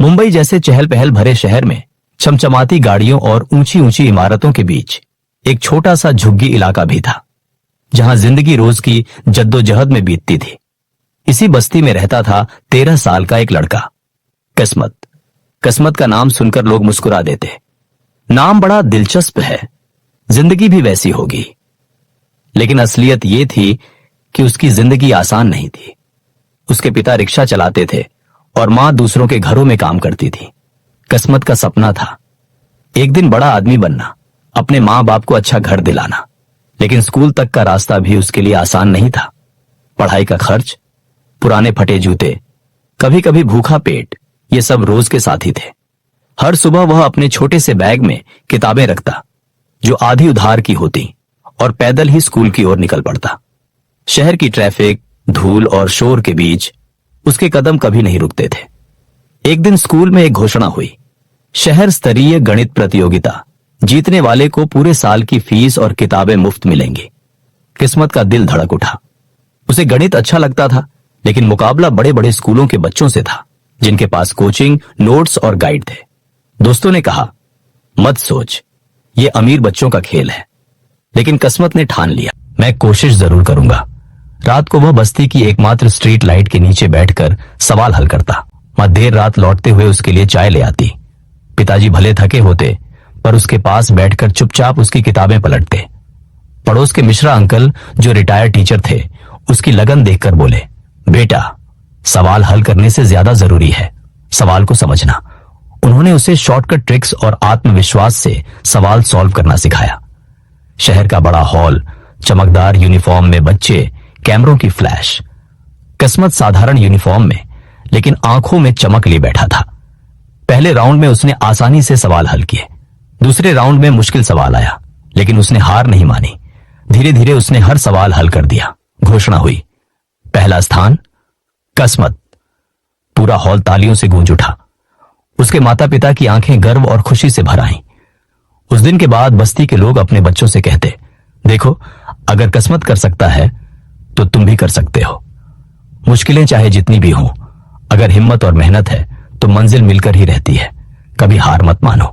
मुंबई जैसे चहल पहल भरे शहर में चमचमाती गाड़ियों और ऊंची ऊंची इमारतों के बीच एक छोटा सा झुग्गी इलाका भी था, जहां जिंदगी रोज की जद्दोजहद में बीतती थी। इसी बस्ती में रहता था 13 साल का एक लड़का, किस्मत। किस्मत का नाम सुनकर लोग मुस्कुरा देते। नाम बड़ा दिलचस्प है, जिंदगी भी वैसी होगी। लेकिन असलियत यह थी कि उसकी जिंदगी आसान नहीं थी। उसके पिता रिक्शा चलाते थे और मां दूसरों के घरों में काम करती थी। किस्मत का सपना था एक दिन बड़ा आदमी बनना, अपने मां बाप को अच्छा घर दिलाना। लेकिन स्कूल तक का रास्ता भी उसके लिए आसान नहीं था। पढ़ाई का खर्च, पुराने फटे जूते, कभी कभी भूखा पेट, ये सब रोज के साथी थे। हर सुबह वह अपने छोटे से बैग में किताबें रखता, जो आधी उधार की होती, और पैदल ही स्कूल की ओर निकल पड़ता। शहर की ट्रैफिक, धूल और शोर के बीच उसके कदम कभी नहीं रुकते थे। एक दिन स्कूल में एक घोषणा हुई, शहर स्तरीय गणित प्रतियोगिता, जीतने वाले को पूरे साल की फीस और किताबें मुफ्त मिलेंगी। किस्मत का दिल धड़क उठा। उसे गणित अच्छा लगता था, लेकिन मुकाबला बड़े बड़े स्कूलों के बच्चों से था, जिनके पास कोचिंग, नोट्स और गाइड थे। दोस्तों ने कहा, मत सोच, ये अमीर बच्चों का खेल है। लेकिन किस्मत ने ठान लिया, मैं कोशिश जरूर करूंगा। रात को वह बस्ती की एकमात्र स्ट्रीट लाइट के नीचे बैठकर सवाल हल करता। मां देर रात लौटते हुए उसके लिए चाय ले आती। पिताजी भले थके होते, पर उसके पास बैठकर चुपचाप उसकी किताबें पलटते। पड़ोस के मिश्रा अंकल, जो रिटायर्ड टीचर थे, उसकी लगन देखकर बोले, बेटा, सवाल हल करने से ज्यादा जरूरी है सवाल को समझना। उन्होंने उसे शॉर्टकट ट्रिक्स और आत्मविश्वास से सवाल सॉल्व करना सिखाया। शहर का बड़ा हॉल, चमकदार यूनिफॉर्म में बच्चे, कैमरों की फ्लैश। किस्मत साधारण यूनिफॉर्म में, लेकिन आंखों में चमक लिए बैठा था। पहले राउंड में उसने आसानी से सवाल हल किए। दूसरे राउंड में मुश्किल सवाल आया, लेकिन उसने हार नहीं मानी। धीरे धीरे उसने हर सवाल हल कर दिया। घोषणा हुई, पहला स्थान किस्मत। पूरा हॉल तालियों से गूंज उठा। उसके माता पिता की आंखें गर्व और खुशी से भर आईं। उस दिन के बाद बस्ती के लोग अपने बच्चों से कहते, देखो, अगर किस्मत कर सकता है तो तुम भी कर सकते हो। मुश्किलें चाहे जितनी भी हों, अगर हिम्मत और मेहनत है तो मंजिल मिलकर ही रहती है। कभी हार मत मानो।